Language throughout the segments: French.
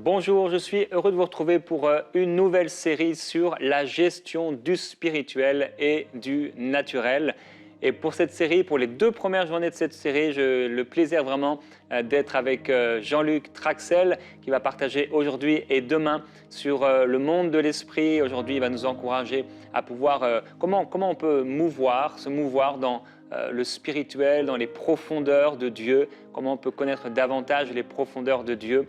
Bonjour, je suis heureux de vous retrouver pour une nouvelle série sur la gestion du spirituel et du naturel. Et pour cette série, pour les 2 premières journées de cette série, j'ai le plaisir vraiment d'être avec Jean-Luc Traxel qui va partager aujourd'hui et demain sur le monde de l'esprit. Aujourd'hui, il va nous encourager à pouvoir, comment on peut se mouvoir dans le spirituel, dans les profondeurs de Dieu, comment on peut connaître davantage les profondeurs de Dieu.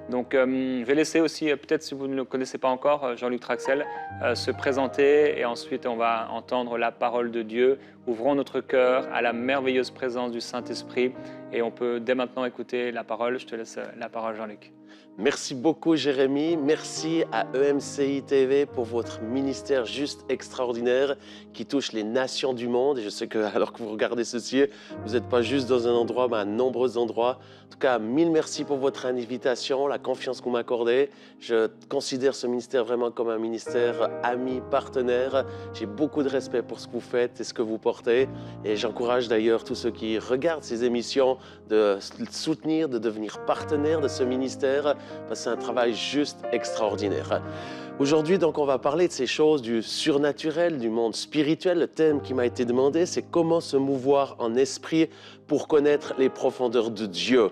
Donc, je vais laisser aussi, peut-être si vous ne le connaissez pas encore, Jean-Luc Traxel, se présenter et ensuite on va entendre la parole de Dieu. Ouvrons notre cœur à la merveilleuse présence du Saint-Esprit et on peut dès maintenant écouter la parole. Je te laisse la parole, Jean-Luc. Merci beaucoup, Jérémy. Merci à EMCI TV pour votre ministère juste extraordinaire qui touche les nations du monde. Et je sais que, alors que vous regardez ceci, vous n'êtes pas juste dans un endroit, mais à nombreux endroits. En tout cas, mille merci pour votre invitation, la confiance que vous m'accordez. Je considère ce ministère vraiment comme un ministère ami, partenaire. J'ai beaucoup de respect pour ce que vous faites et ce que vous portez. Et j'encourage d'ailleurs tous ceux qui regardent ces émissions de soutenir, de devenir partenaire de ce ministère. Parce que c'est un travail juste extraordinaire. Aujourd'hui, donc, on va parler de ces choses du surnaturel, du monde spirituel. Le thème qui m'a été demandé, c'est comment se mouvoir en esprit pour connaître les profondeurs de Dieu.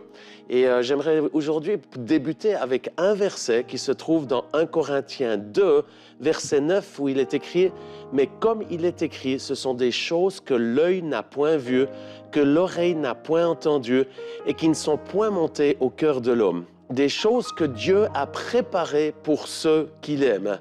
Et j'aimerais aujourd'hui débuter avec un verset qui se trouve dans 1 Corinthiens 2, verset 9, où il est écrit « Mais comme il est écrit, ce sont des choses que l'œil n'a point vues, que l'oreille n'a point entendues et qui ne sont point montées au cœur de l'homme. » Des choses que Dieu a préparées pour ceux qu'il aime.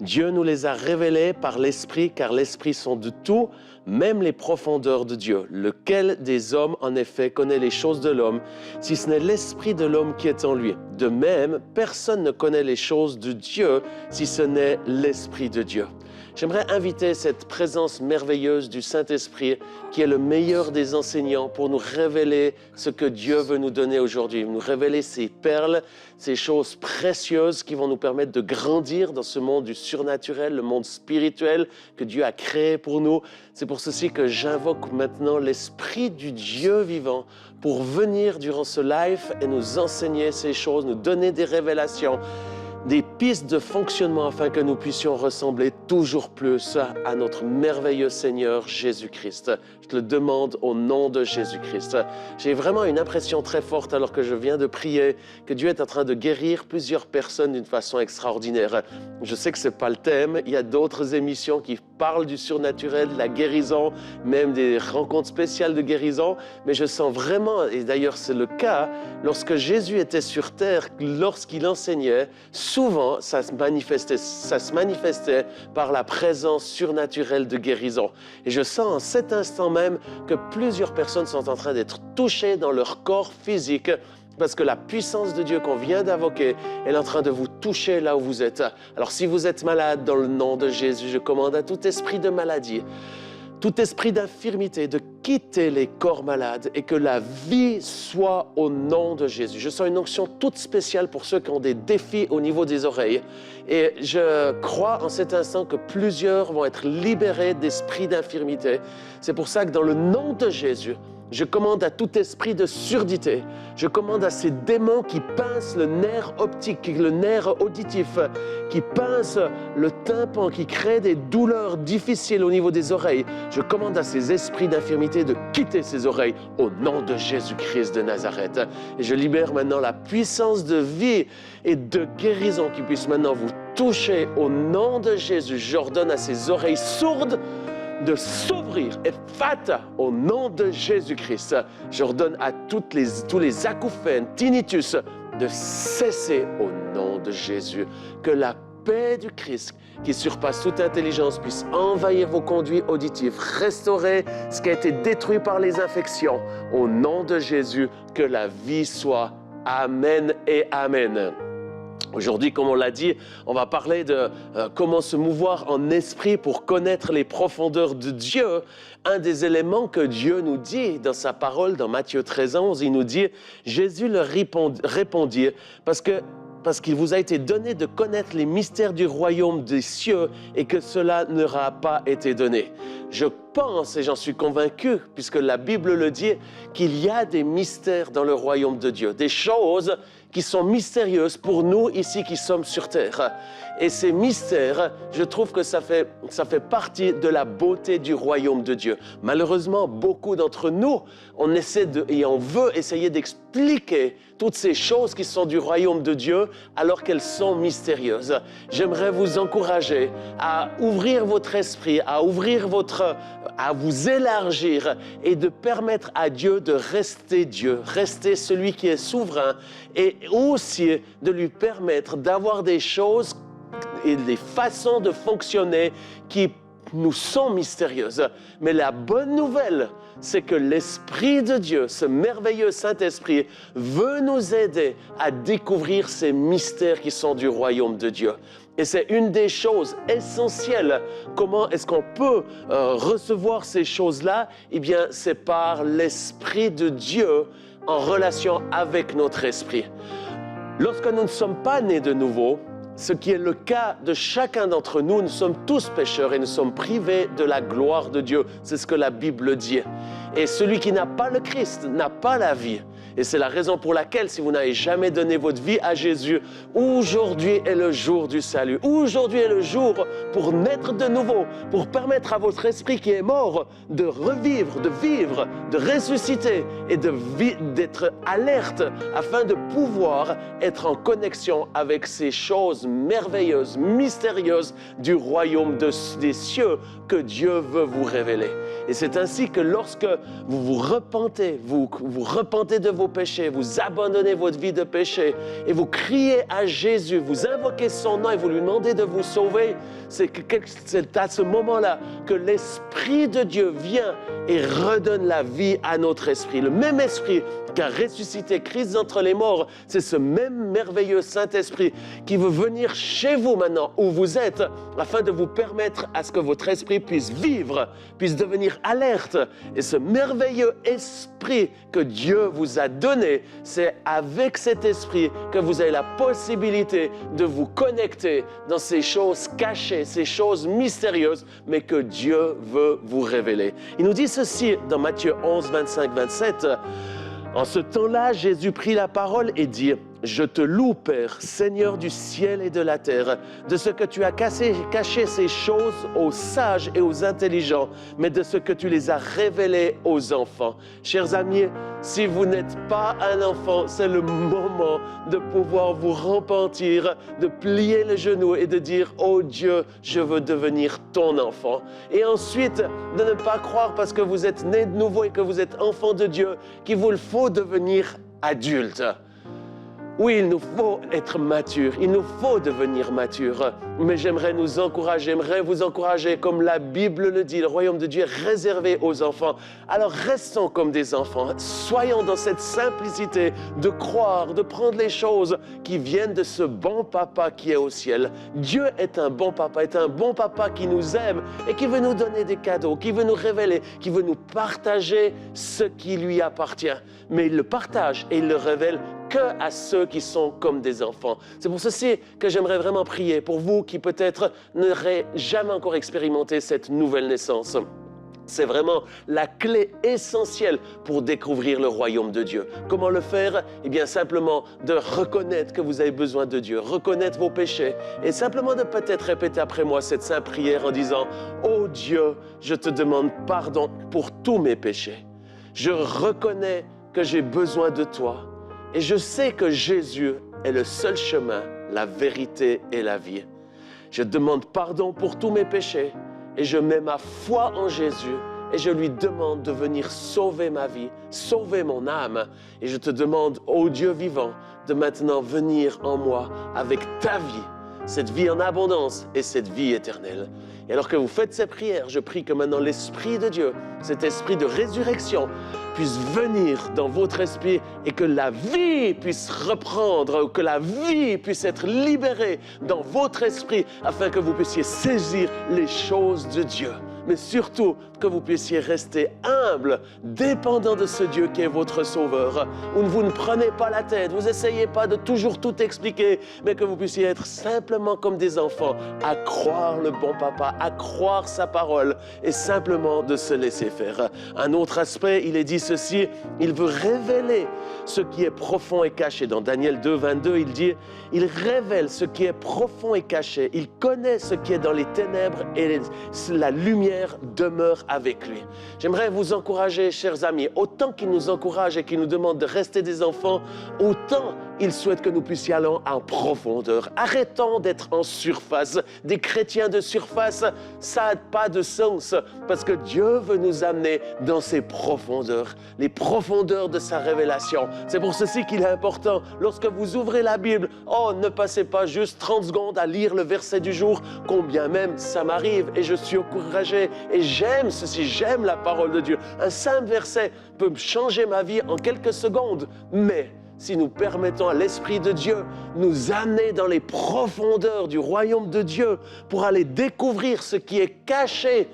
Dieu nous les a révélées par l'Esprit, car l'Esprit sont de tout, même les profondeurs de Dieu. Lequel des hommes, en effet, connaît les choses de l'homme, si ce n'est l'Esprit de l'homme qui est en lui? De même, personne ne connaît les choses de Dieu, si ce n'est l'Esprit de Dieu. J'aimerais inviter cette présence merveilleuse du Saint-Esprit, qui est le meilleur des enseignants, pour nous révéler ce que Dieu veut nous donner aujourd'hui, nous révéler ces perles, ces choses précieuses qui vont nous permettre de grandir dans ce monde du surnaturel, le monde spirituel que Dieu a créé pour nous. C'est pour ceci que j'invoque maintenant l'Esprit du Dieu vivant pour venir durant ce live et nous enseigner ces choses, nous donner des révélations, des pistes de fonctionnement afin que nous puissions ressembler toujours plus à notre merveilleux Seigneur Jésus-Christ. Je te le demande au nom de Jésus-Christ. J'ai vraiment une impression très forte alors que je viens de prier que Dieu est en train de guérir plusieurs personnes d'une façon extraordinaire. Je sais que ce n'est pas le thème. Il y a d'autres émissions qui parlent du surnaturel, de la guérison, même des rencontres spéciales de guérison. Mais je sens vraiment, et d'ailleurs c'est le cas, lorsque Jésus était sur terre, lorsqu'il enseignait, souvent, ça se manifestait par la présence surnaturelle de guérison. Et je sens en cet instant même que plusieurs personnes sont en train d'être touchées dans leur corps physique parce que la puissance de Dieu qu'on vient d'invoquer, elle est en train de vous toucher là où vous êtes. Alors si vous êtes malade, dans le nom de Jésus, je commande à tout esprit de maladie, tout esprit d'infirmité, de quitter les corps malades et que la vie soit au nom de Jésus. Je sens une onction toute spéciale pour ceux qui ont des défis au niveau des oreilles. Et je crois en cet instant que plusieurs vont être libérés d'esprit d'infirmité. C'est pour ça que dans le nom de Jésus, je commande à tout esprit de surdité, je commande à ces démons qui pincent le nerf optique, le nerf auditif, qui pincent le tympan, qui créent des douleurs difficiles au niveau des oreilles. Je commande à ces esprits d'infirmité de quitter ces oreilles au nom de Jésus-Christ de Nazareth. Et je libère maintenant la puissance de vie et de guérison qui puisse maintenant vous toucher au nom de Jésus. J'ordonne à ces oreilles sourdes de s'ouvrir et fata au nom de Jésus-Christ. J'ordonne à tous les acouphènes, tinnitus, de cesser au nom de Jésus. Que la paix du Christ, qui surpasse toute intelligence, puisse envahir vos conduits auditifs, restaurer ce qui a été détruit par les infections. Au nom de Jésus, que la vie soit. Amen et Amen. Aujourd'hui, comme on l'a dit, on va parler de comment se mouvoir en esprit pour connaître les profondeurs de Dieu. Un des éléments que Dieu nous dit dans sa parole, dans Matthieu 13, 11, il nous dit « Jésus leur répondit parce qu'il vous a été donné de connaître les mystères du royaume des cieux et que cela n'aura pas été donné. » Je pense, et j'en suis convaincu, puisque la Bible le dit, qu'il y a des mystères dans le royaume de Dieu, des choses qui sont mystérieuses pour nous ici qui sommes sur terre. Et ces mystères, je trouve que ça fait partie de la beauté du royaume de Dieu. Malheureusement, beaucoup d'entre nous, on veut essayer d'expliquer toutes ces choses qui sont du royaume de Dieu alors qu'elles sont mystérieuses. J'aimerais vous encourager à ouvrir votre esprit, à vous élargir et de permettre à Dieu de rester Dieu, rester celui qui est souverain, et aussi de lui permettre d'avoir des choses et des façons de fonctionner qui nous sont mystérieuses. Mais la bonne nouvelle, c'est que l'Esprit de Dieu, ce merveilleux Saint-Esprit, veut nous aider à découvrir ces mystères qui sont du royaume de Dieu. Et c'est une des choses essentielles. Comment est-ce qu'on peut recevoir ces choses-là? Eh bien, c'est par l'Esprit de Dieu en relation avec notre esprit. Lorsque nous ne sommes pas nés de nouveau, ce qui est le cas de chacun d'entre nous, nous sommes tous pécheurs et nous sommes privés de la gloire de Dieu. C'est ce que la Bible dit. Et celui qui n'a pas le Christ n'a pas la vie. Et c'est la raison pour laquelle, si vous n'avez jamais donné votre vie à Jésus, aujourd'hui est le jour du salut. Aujourd'hui est le jour pour naître de nouveau, pour permettre à votre esprit qui est mort de revivre, de vivre, de ressusciter et d'être alerte afin de pouvoir être en connexion avec ces choses merveilleuses, mystérieuses du royaume des cieux que Dieu veut vous révéler. Et c'est ainsi que lorsque vous vous repentez, vous repentez de vos péchés, vous abandonnez votre vie de péché et vous criez à Jésus, vous invoquez son nom et vous lui demandez de vous sauver, c'est à ce moment-là que l'Esprit de Dieu vient et redonne la vie à notre esprit. Le même esprit qui a ressuscité Christ d'entre les morts, c'est ce même merveilleux Saint-Esprit qui veut venir chez vous maintenant, où vous êtes, afin de vous permettre à ce que votre esprit puisse vivre, puisse devenir alerte. Et ce merveilleux esprit que Dieu vous a donné, c'est avec cet esprit que vous avez la possibilité de vous connecter dans ces choses cachées, ces choses mystérieuses, mais que Dieu veut vous révéler. Il nous dit ceci dans Matthieu 11, 25, 27. En ce temps-là, Jésus prit la parole et dit « Je te loue, Père, Seigneur du ciel et de la terre, de ce que tu as caché ces choses aux sages et aux intelligents, mais de ce que tu les as révélées aux enfants. » Chers amis, si vous n'êtes pas un enfant, c'est le moment de pouvoir vous repentir, de plier le genou et de dire « Oh Dieu, je veux devenir ton enfant. » Et ensuite, de ne pas croire parce que vous êtes né de nouveau et que vous êtes enfant de Dieu, qu'il vous faut devenir adulte. Oui, il nous faut être mature, il nous faut devenir mature, mais j'aimerais vous encourager, comme la Bible le dit, le royaume de Dieu est réservé aux enfants. Alors restons comme des enfants, soyons dans cette simplicité de croire, de prendre les choses qui viennent de ce bon papa qui est au ciel. Dieu est un bon papa qui nous aime et qui veut nous donner des cadeaux, qui veut nous révéler, qui veut nous partager ce qui lui appartient. Mais il le partage et il le révèle que à ceux qui sont comme des enfants. C'est pour ceci que j'aimerais vraiment prier pour vous qui peut-être n'aurez jamais encore expérimenté cette nouvelle naissance. C'est vraiment la clé essentielle pour découvrir le royaume de Dieu. Comment le faire? Eh bien, simplement de reconnaître que vous avez besoin de Dieu, reconnaître vos péchés et simplement de peut-être répéter après moi cette sainte prière en disant « Oh Dieu, je te demande pardon pour tous mes péchés. Je reconnais que j'ai besoin de toi. Et je sais que Jésus est le seul chemin, la vérité et la vie. Je demande pardon pour tous mes péchés et je mets ma foi en Jésus et je lui demande de venir sauver ma vie, sauver mon âme. Et je te demande, ô Dieu vivant, de maintenant venir en moi avec ta vie, cette vie en abondance et cette vie éternelle. Et alors que vous faites ces prières, je prie que maintenant l'Esprit de Dieu, cet esprit de résurrection, puisse venir dans votre esprit et que la vie puisse reprendre, que la vie puisse être libérée dans votre esprit afin que vous puissiez saisir les choses de Dieu. mais surtout que vous puissiez rester humble, dépendant de ce Dieu qui est votre Sauveur, où vous ne prenez pas la tête, vous n'essayez pas de toujours tout expliquer, mais que vous puissiez être simplement comme des enfants, à croire le bon papa, à croire sa parole et simplement de se laisser faire. Un autre aspect, il est dit ceci, il veut révéler ce qui est profond et caché. Dans Daniel 2, 22, il dit, il révèle ce qui est profond et caché, il connaît ce qui est dans les ténèbres et la lumière demeure avec lui. J'aimerais vous encourager, chers amis, autant qu'il nous encourage et qu'il nous demande de rester des enfants, autant il souhaite que nous puissions aller en profondeur. Arrêtons d'être en surface. Des chrétiens de surface, ça n'a pas de sens parce que Dieu veut nous amener dans ses profondeurs, les profondeurs de sa révélation. C'est pour ceci qu'il est important, lorsque vous ouvrez la Bible, ne passez pas juste 30 secondes à lire le verset du jour, combien même ça m'arrive et je suis encouragé et j'aime ceci, j'aime la parole de Dieu. Un simple verset peut changer ma vie en quelques secondes, mais si nous permettons à l'Esprit de Dieu nous amener dans les profondeurs du royaume de Dieu pour aller découvrir ce qui est caché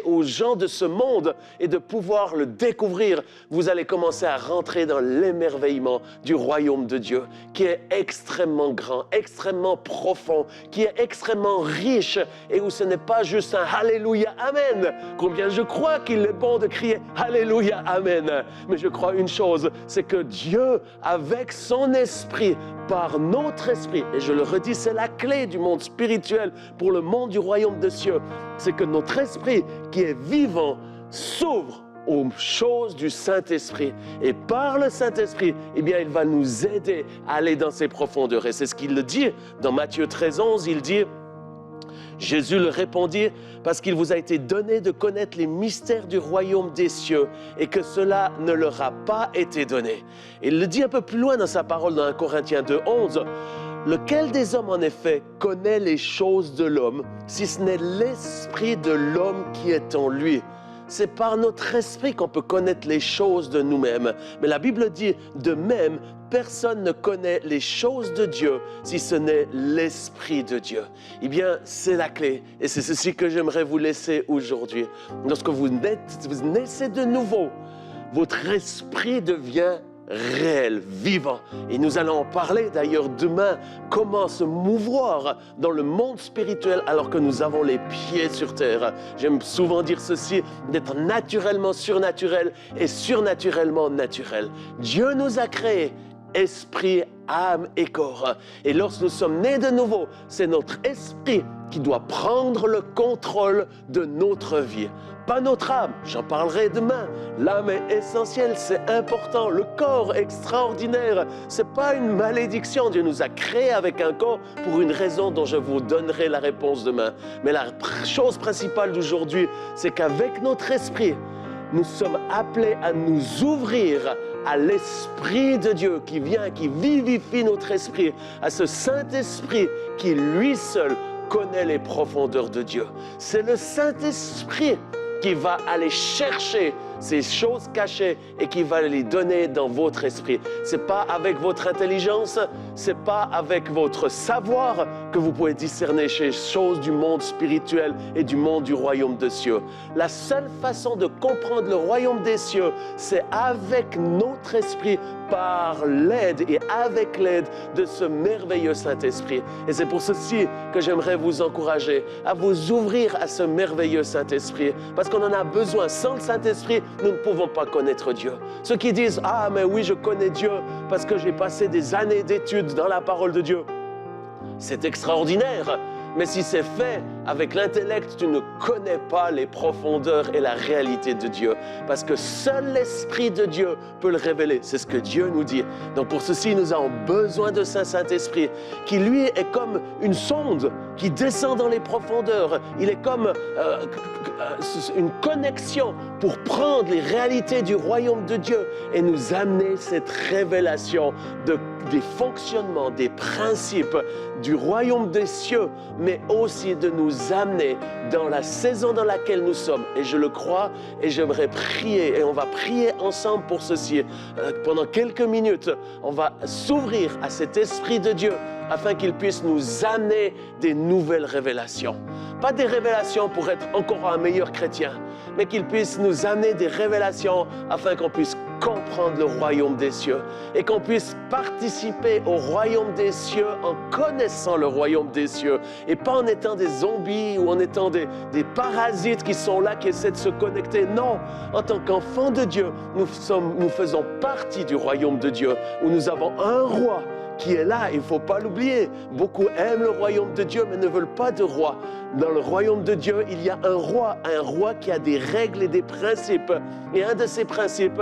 aux gens de ce monde et de pouvoir le découvrir, vous allez commencer à rentrer dans l'émerveillement du royaume de Dieu qui est extrêmement grand, extrêmement profond, qui est extrêmement riche et où ce n'est pas juste un Alléluia, Amen. Combien je crois qu'il est bon de crier Alléluia, Amen. Mais je crois une chose, c'est que Dieu, avec son esprit, par notre esprit, et je le redis, c'est la clé du monde spirituel pour le monde du royaume des cieux, c'est que notre esprit qui est vivant s'ouvre aux choses du Saint-Esprit. Et par le Saint-Esprit, il va nous aider à aller dans ces profondeurs. Et c'est ce qu'il le dit dans Matthieu 13, 11, il dit, Jésus le répondit, parce qu'il vous a été donné de connaître les mystères du royaume des cieux et que cela ne leur a pas été donné. Et il le dit un peu plus loin dans sa parole dans 1 Corinthiens 2, 11. Lequel des hommes, en effet, connaît les choses de l'homme, si ce n'est l'esprit de l'homme qui est en lui? C'est par notre esprit qu'on peut connaître les choses de nous-mêmes. Mais la Bible dit, de même, personne ne connaît les choses de Dieu si ce n'est l'Esprit de Dieu. Eh bien, c'est la clé. Et c'est ceci que j'aimerais vous laisser aujourd'hui. Lorsque vous naissez de nouveau, votre esprit devient réel, vivant. Et nous allons en parler d'ailleurs demain, comment se mouvoir dans le monde spirituel alors que nous avons les pieds sur terre. J'aime souvent dire ceci, d'être naturellement surnaturel et surnaturellement naturel. Dieu nous a créés esprit, âme et corps. Et lorsque nous sommes nés de nouveau, c'est notre esprit qui doit prendre le contrôle de notre vie. Pas notre âme, j'en parlerai demain. L'âme est essentielle, c'est important. Le corps extraordinaire, c'est pas une malédiction. Dieu nous a créés avec un corps pour une raison dont je vous donnerai la réponse demain. Mais la chose principale d'aujourd'hui, c'est qu'avec notre esprit, nous sommes appelés à nous ouvrir à l'Esprit de Dieu qui vient, qui vivifie notre esprit, à ce Saint-Esprit qui lui seul connaît les profondeurs de Dieu. C'est le Saint-Esprit qui va aller chercher ces choses cachées et qui va les donner dans votre esprit. C'est pas avec votre intelligence, c'est pas avec votre savoir que vous pouvez discerner ces choses du monde spirituel et du monde du royaume des cieux. La seule façon de comprendre le royaume des cieux, c'est avec notre esprit, par l'aide et avec l'aide de ce merveilleux Saint-Esprit. Et c'est pour ceci que j'aimerais vous encourager à vous ouvrir à ce merveilleux Saint-Esprit, parce qu'on en a besoin. Sans le Saint-Esprit, nous ne pouvons pas connaître Dieu. Ceux qui disent « Ah, mais oui, je connais Dieu parce que j'ai passé des années d'études dans la parole de Dieu », c'est extraordinaire. Mais si c'est fait avec l'intellect, tu ne connais pas les profondeurs et la réalité de Dieu. Parce que seul l'Esprit de Dieu peut le révéler. C'est ce que Dieu nous dit. Donc pour ceci, nous avons besoin de Saint-Esprit, qui lui est comme une sonde qui descend dans les profondeurs. Il est comme une connexion pour prendre les réalités du royaume de Dieu et nous amener cette révélation des fonctionnements, des principes du royaume des cieux, mais aussi de nous amener dans la saison dans laquelle nous sommes. Et je le crois et j'aimerais prier, et on va prier ensemble pour ceci. Pendant quelques minutes, on va s'ouvrir à cet Esprit de Dieu afin qu'il puisse nous amener des nouvelles révélations. Pas des révélations pour être encore un meilleur chrétien, mais qu'il puisse nous amener des révélations afin qu'on puisse comprendre le royaume des cieux et qu'on puisse participer au royaume des cieux en connaissant le royaume des cieux et pas en étant des zombies ou en étant des parasites qui sont là, qui essaient de se connecter. Non, en tant qu'enfants de Dieu, nous faisons partie du royaume de Dieu où nous avons un roi qui est là, il ne faut pas l'oublier. Beaucoup aiment le royaume de Dieu mais ne veulent pas de roi. Dans le royaume de Dieu, il y a un roi qui a des règles et des principes. Et un de ces principes,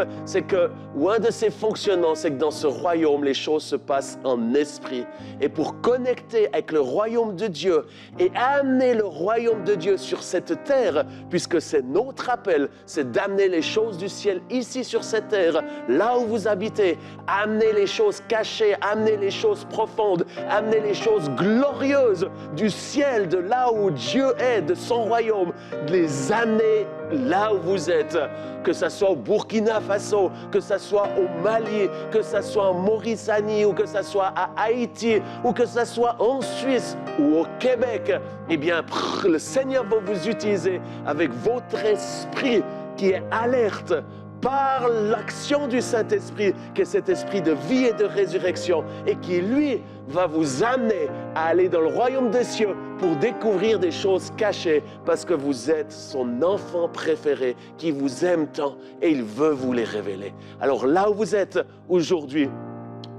ou un de ses fonctionnements, c'est que dans ce royaume, les choses se passent en esprit. Et pour connecter avec le royaume de Dieu et amener le royaume de Dieu sur cette terre, puisque c'est notre appel, c'est d'amener les choses du ciel ici sur cette terre, là où vous habitez, amener les choses cachées, amener les choses profondes, amener les choses glorieuses du ciel, de là où Dieu est, de son royaume, de les amener là où vous êtes, que ce soit au Burkina Faso, que ce soit au Mali, que ce soit en Mauritanie, ou que ce soit à Haïti, ou que ce soit en Suisse ou au Québec. Eh bien, le Seigneur va vous utiliser avec votre esprit qui est alerte par l'action du Saint-Esprit, qui est cet esprit de vie et de résurrection, et qui, lui, va vous amener à aller dans le royaume des cieux pour découvrir des choses cachées, parce que vous êtes son enfant préféré, qui vous aime tant, et il veut vous les révéler. Alors là où vous êtes aujourd'hui,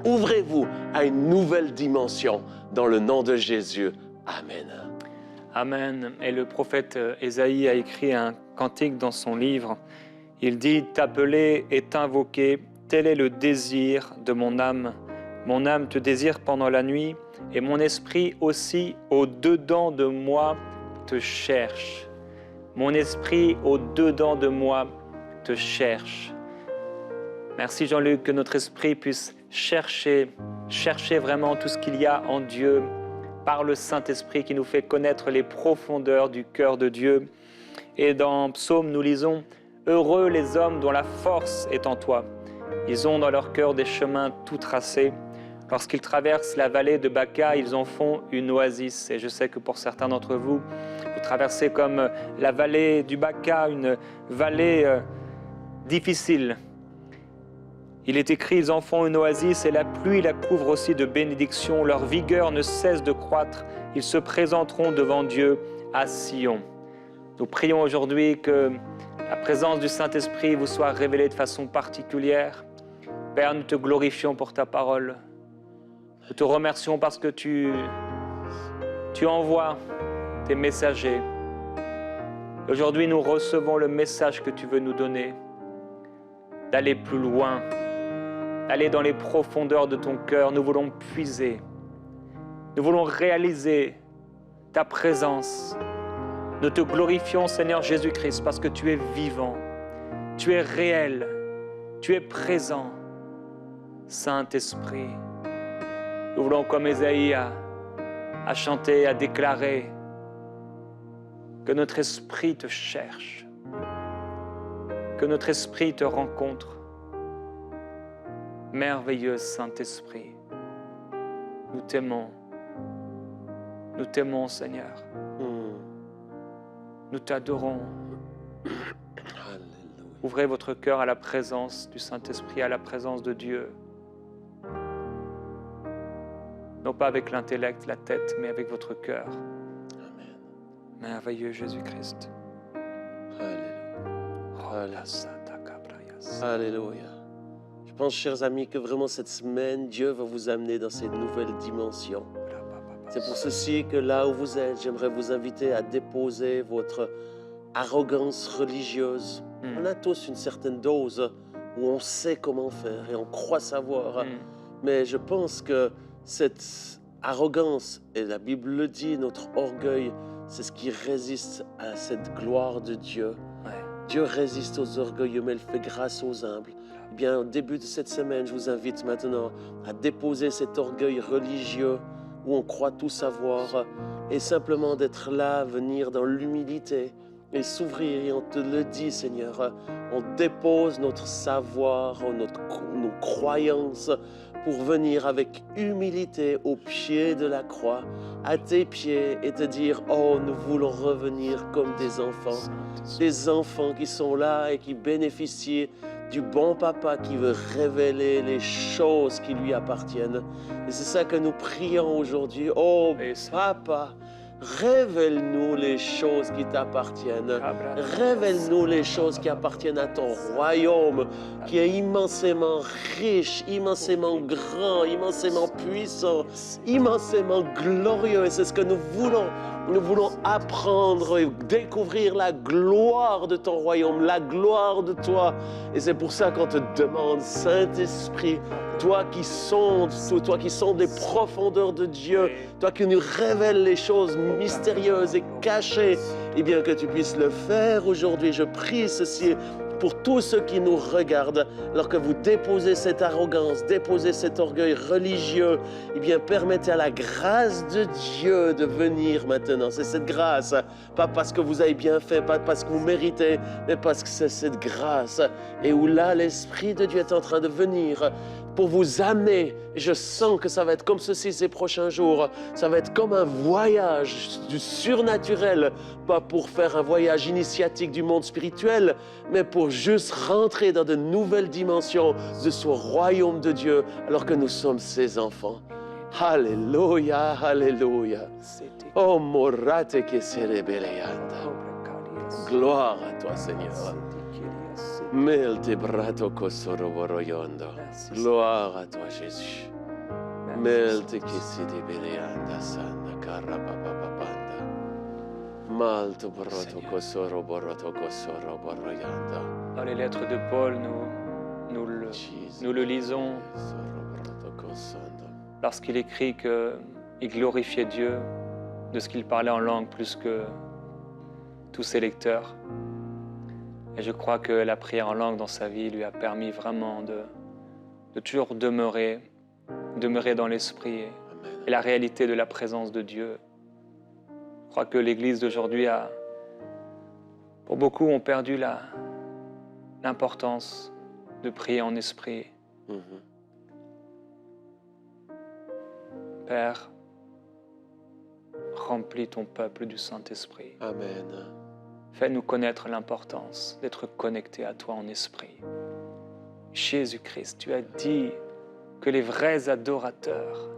ouvrez-vous à une nouvelle dimension, dans le nom de Jésus. Amen. Amen. Et le prophète Ésaïe a écrit un cantique dans son livre. Il dit « T'appeler et t'invoquer, tel est le désir de mon âme. Mon âme te désire pendant la nuit, et mon esprit aussi au-dedans de moi te cherche. Mon esprit au-dedans de moi te cherche. » Merci Jean-Luc, que notre esprit puisse chercher vraiment tout ce qu'il y a en Dieu, par le Saint-Esprit qui nous fait connaître les profondeurs du cœur de Dieu. Et dans Psaume, nous lisons « Heureux les hommes dont la force est en toi. Ils ont dans leur cœur des chemins tout tracés. Lorsqu'ils traversent la vallée de Baca, ils en font une oasis. » Et je sais que pour certains d'entre vous, vous traversez comme la vallée du Baca, une vallée difficile. Il est écrit, ils en font une oasis et la pluie la couvre aussi de bénédictions. Leur vigueur ne cesse de croître. Ils se présenteront devant Dieu à Sion. Nous prions aujourd'hui que la présence du Saint-Esprit vous soit révélée de façon particulière. Père, nous te glorifions pour ta parole. Nous te remercions parce que tu envoies tes messagers. Aujourd'hui, nous recevons le message que tu veux nous donner, d'aller plus loin, d'aller dans les profondeurs de ton cœur. Nous voulons puiser, nous voulons réaliser ta présence. Nous te glorifions, Seigneur Jésus-Christ, parce que tu es vivant, tu es réel, tu es présent, Saint-Esprit. Nous voulons, comme Ésaïe a chanté, a déclaré, que notre esprit te cherche, que notre esprit te rencontre. Merveilleux Saint-Esprit, nous t'aimons, Seigneur. Nous t'adorons. Alléluia. Ouvrez votre cœur à la présence du Saint-Esprit, à la présence de Dieu. Non pas avec l'intellect, la tête, mais avec votre cœur. Amen. Merveilleux Jésus-Christ. Alléluia. Alléluia. Je pense, chers amis, que vraiment cette semaine, Dieu va vous amener dans ces nouvelles dimensions. C'est pour ceci que là où vous êtes, j'aimerais vous inviter à déposer votre arrogance religieuse. On a tous une certaine dose où on sait comment faire et on croit savoir. Mais je pense que cette arrogance, et la Bible le dit, notre orgueil, c'est ce qui résiste à cette gloire de Dieu. Dieu résiste aux orgueilleux, mais il fait grâce aux humbles. Eh bien, au début de cette semaine, je vous invite maintenant à déposer cet orgueil religieux où on croit tout savoir et simplement d'être là, venir dans l'humilité et s'ouvrir. Et on te le dit, Seigneur, on dépose notre savoir, nos croyances pour venir avec humilité au pied de la croix, à tes pieds, et te dire, oh, nous voulons revenir comme des enfants qui sont là et qui bénéficient du bon papa qui veut révéler les choses qui lui appartiennent. Et c'est ça que nous prions aujourd'hui. Oh, papa, révèle-nous les choses qui t'appartiennent. Révèle-nous les choses qui appartiennent à ton royaume, qui est immensément riche, immensément grand, immensément puissant, immensément glorieux. Et c'est ce que nous voulons. Nous voulons apprendre et découvrir la gloire de ton royaume, la gloire de toi. Et c'est pour ça qu'on te demande, Saint-Esprit, toi qui sondes les profondeurs de Dieu, toi qui nous révèles les choses mystérieuses et cachées, et bien que tu puisses le faire aujourd'hui. Je prie ceci pour tous ceux qui nous regardent, alors que vous déposez cette arrogance, déposez cet orgueil religieux, eh bien permettez à la grâce de Dieu de venir maintenant. C'est cette grâce, pas parce que vous avez bien fait, pas parce que vous méritez, mais parce que c'est cette grâce. Et où là, l'Esprit de Dieu est en train de venir pour vous amener. Et je sens que ça va être comme ceci ces prochains jours. Ça va être comme un voyage du surnaturel, pas pour faire un voyage initiatique du monde spirituel, mais pour juste rentrer dans de nouvelles dimensions de ce royaume de Dieu, alors que nous sommes ses enfants. Alléluia, alléluia. Oh, morate que serebeleanda. Gloire à toi, Seigneur. Melte brato kosoroboroyondo. Gloire à toi, Jésus. Melte que sedebeleanda sana karapapapapanda. Malto broto kosoroboroto kosoroboroyanda. Dans les lettres de Paul, nous le lisons lorsqu'il écrit qu'il glorifiait Dieu de ce qu'il parlait en langue plus que tous ses lecteurs. Et je crois que la prière en langue dans sa vie lui a permis vraiment de toujours demeurer dans l'esprit et la réalité de la présence de Dieu. Je crois que l'Église d'aujourd'hui pour beaucoup, ont perdu l'importance de prier en esprit. Père, remplis ton peuple du Saint-Esprit. Amen. Fais-nous connaître l'importance d'être connectés à toi en esprit. Jésus-Christ, tu as dit que les vrais adorateurs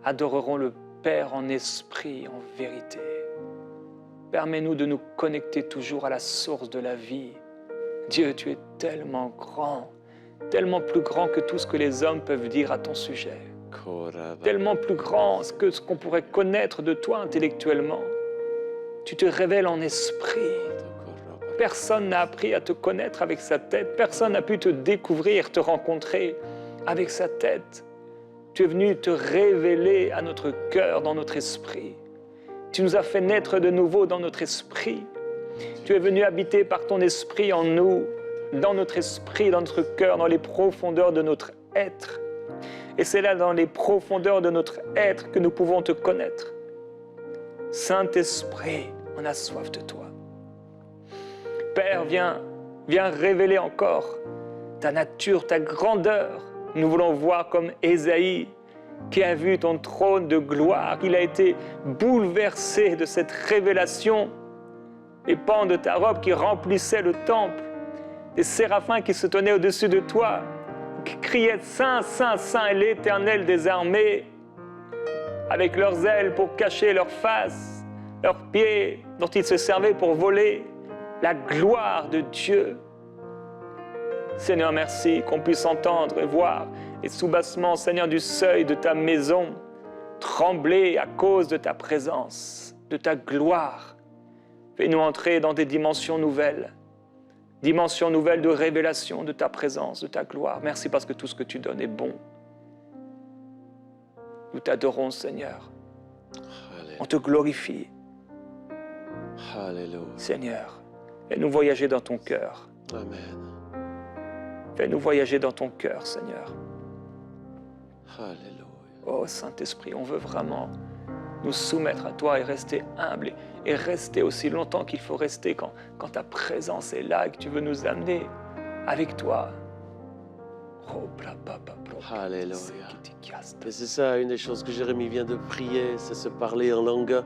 adoreront le Père en esprit, en vérité. Permets-nous de nous connecter toujours à la source de la vie. Dieu, tu es tellement grand, tellement plus grand que tout ce que les hommes peuvent dire à ton sujet. Tellement plus grand que ce qu'on pourrait connaître de toi intellectuellement. Tu te révèles en esprit. Personne n'a appris à te connaître avec sa tête. Personne n'a pu te découvrir, te rencontrer avec sa tête. Tu es venu te révéler à notre cœur, dans notre esprit. Tu nous as fait naître de nouveau dans notre esprit. Tu es venu habiter par ton esprit en nous, dans notre esprit, dans notre cœur, dans les profondeurs de notre être. Et c'est là, dans les profondeurs de notre être, que nous pouvons te connaître. Saint-Esprit, on a soif de toi. Père, viens révéler encore ta nature, ta grandeur. Nous voulons voir comme Ésaïe, qui a vu ton trône de gloire. Il a été bouleversé de cette révélation. Les pans de ta robe qui remplissaient le temple. Des séraphins qui se tenaient au-dessus de toi, qui criaient « Saint, Saint, Saint est l'Éternel des armées » avec leurs ailes pour cacher leurs faces, leurs pieds dont ils se servaient pour voler. La gloire de Dieu. Seigneur, merci qu'on puisse entendre et voir les soubassements, Seigneur, du seuil de ta maison, trembler à cause de ta présence, de ta gloire. Fais-nous entrer dans des dimensions nouvelles de révélation de ta présence, de ta gloire. Merci parce que tout ce que tu donnes est bon. Nous t'adorons, Seigneur. Alléluia. On te glorifie. Alléluia. Seigneur, fais-nous voyager dans ton cœur. Amen. Fais-nous voyager dans ton cœur, Seigneur. Alléluia. Oh Saint-Esprit, on veut vraiment nous soumettre à toi et rester humble et rester aussi longtemps qu'il faut rester quand ta présence est là et que tu veux nous amener avec toi. Alléluia. Et c'est ça, une des choses que Jérémie vient de prier, c'est se parler en langue.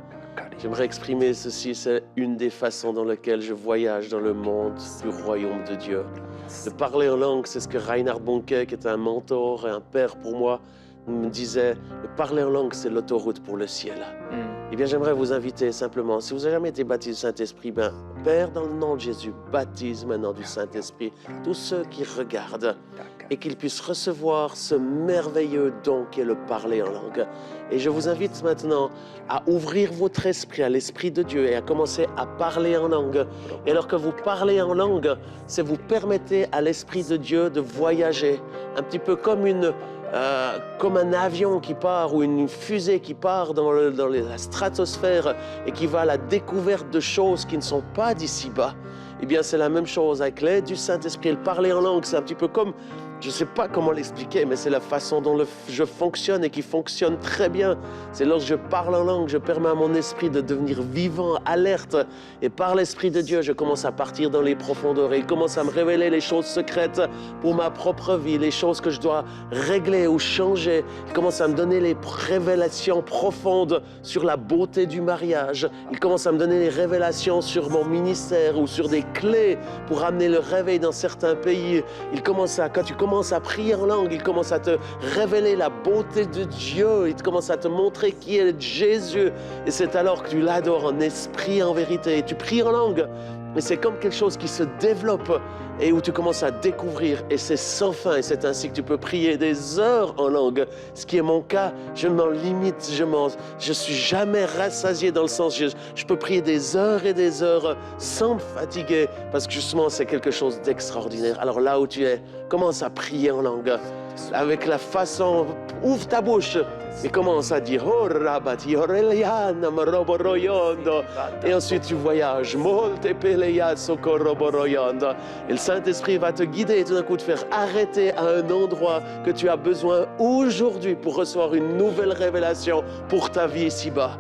J'aimerais exprimer ceci, c'est une des façons dans lesquelles je voyage dans le monde du royaume de Dieu. De parler en langue, c'est ce que Reinhard Bonnke, qui est un mentor et un père pour moi, me disait. De parler en langue, c'est l'autoroute pour le ciel. Eh bien, j'aimerais vous inviter simplement, si vous n'avez jamais été baptisé du Saint-Esprit, Père, dans le nom de Jésus, baptise maintenant du Saint-Esprit tous ceux qui regardent et qu'ils puissent recevoir ce merveilleux don qu'est le parler en langue. Et je vous invite maintenant à ouvrir votre esprit à l'Esprit de Dieu et à commencer à parler en langue. Et alors que vous parlez en langue, c'est vous permettez à l'Esprit de Dieu de voyager, un petit peu comme un avion qui part ou une fusée qui part dans la stratosphère et qui va à la découverte de choses qui ne sont pas d'ici-bas. Eh bien, c'est la même chose avec l'aide du Saint-Esprit. Le parler en langue, c'est un petit peu comme, je ne sais pas comment l'expliquer, mais c'est la façon dont je fonctionne et qui fonctionne très bien. C'est lorsque je parle en langue, je permets à mon esprit de devenir vivant, alerte. Et par l'Esprit de Dieu, je commence à partir dans les profondeurs et il commence à me révéler les choses secrètes pour ma propre vie, les choses que je dois régler ou changer. Il commence à me donner les révélations profondes sur la beauté du mariage. Il commence à me donner les révélations sur mon ministère ou sur des clés pour amener le réveil dans certains pays. Quand tu commences à prier en langue, il commence à te révéler la beauté de Dieu. Il commence à te montrer qui est Jésus. Et c'est alors que tu l'adores en esprit, en vérité. Et tu pries en langue. Mais c'est comme quelque chose qui se développe et où tu commences à découvrir. Et c'est sans fin. Et c'est ainsi que tu peux prier des heures en langue. Ce qui est mon cas, je m'en limite. Je suis jamais rassasié dans le sens, je peux prier des heures et des heures sans me fatiguer. Parce que justement, c'est quelque chose d'extraordinaire. Alors là où tu es, commence à prier en langue. Avec la façon, ouvre ta bouche et commence à dire oh rabati oreliana maroboroyondo et ensuite tu voyages molte peleia socorroboroyondo et le Saint-Esprit va te guider et tout d'un coup te faire arrêter à un endroit que tu as besoin aujourd'hui pour recevoir une nouvelle révélation pour ta vie ici-bas.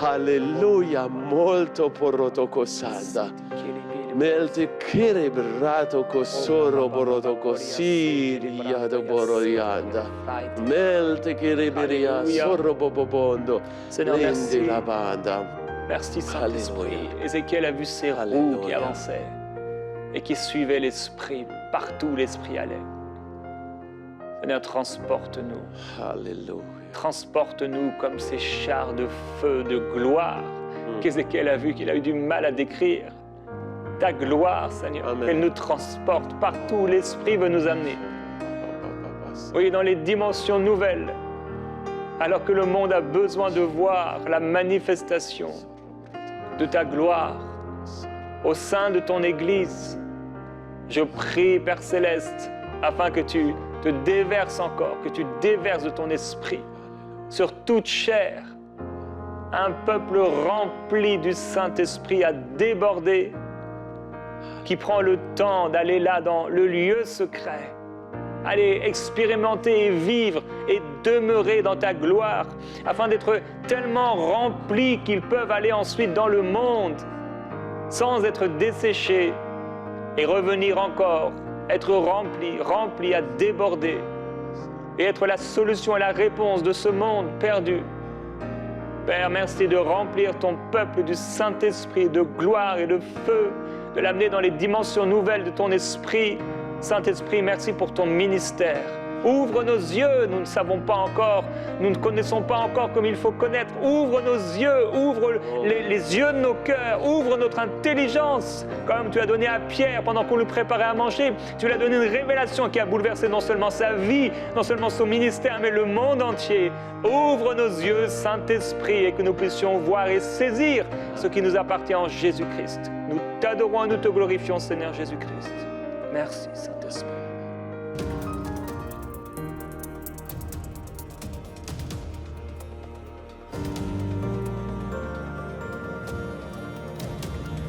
Alléluia, molto porotokosada. Melte kerebrato kosoro boroto kosiria do boroyanda. Melte kereberia soro bobobondo. Seigneur, merci. La banda. Merci Saint-Esprit. Ézéchiel a vu ces roues qui avançaient et qui suivaient l'Esprit. Partout où l'Esprit allait. Seigneur, transporte-nous. Alléluia. Transporte-nous comme ces chars de feu, de gloire qu'Ézéchiel a vu, qu'il a eu du mal à décrire. Ta gloire, Seigneur, Amen. Elle nous transporte partout où l'Esprit veut nous amener. Oui, dans les dimensions nouvelles, alors que le monde a besoin de voir la manifestation de ta gloire au sein de ton Église. Je prie, Père Céleste, afin que tu te déverses encore, que tu déverses de ton Esprit sur toute chair. Un peuple rempli du Saint-Esprit à déborder, qui prend le temps d'aller là dans le lieu secret, aller expérimenter et vivre et demeurer dans ta gloire, afin d'être tellement remplis qu'ils peuvent aller ensuite dans le monde sans être desséchés et revenir encore, être remplis à déborder et être la solution et la réponse de ce monde perdu. Père, merci de remplir ton peuple du Saint-Esprit, de gloire et de feu, de l'amener dans les dimensions nouvelles de ton esprit. Saint-Esprit, merci pour ton ministère. Ouvre nos yeux, nous ne savons pas encore, nous ne connaissons pas encore comme il faut connaître. Ouvre nos yeux, ouvre les yeux de nos cœurs, ouvre notre intelligence, comme tu as donné à Pierre pendant qu'on lui préparait à manger. Tu lui as donné une révélation qui a bouleversé non seulement sa vie, non seulement son ministère, mais le monde entier. Ouvre nos yeux, Saint-Esprit, et que nous puissions voir et saisir ce qui nous appartient en Jésus-Christ. Nous t'adorons et nous te glorifions, Seigneur Jésus-Christ. Merci, Saint-Esprit.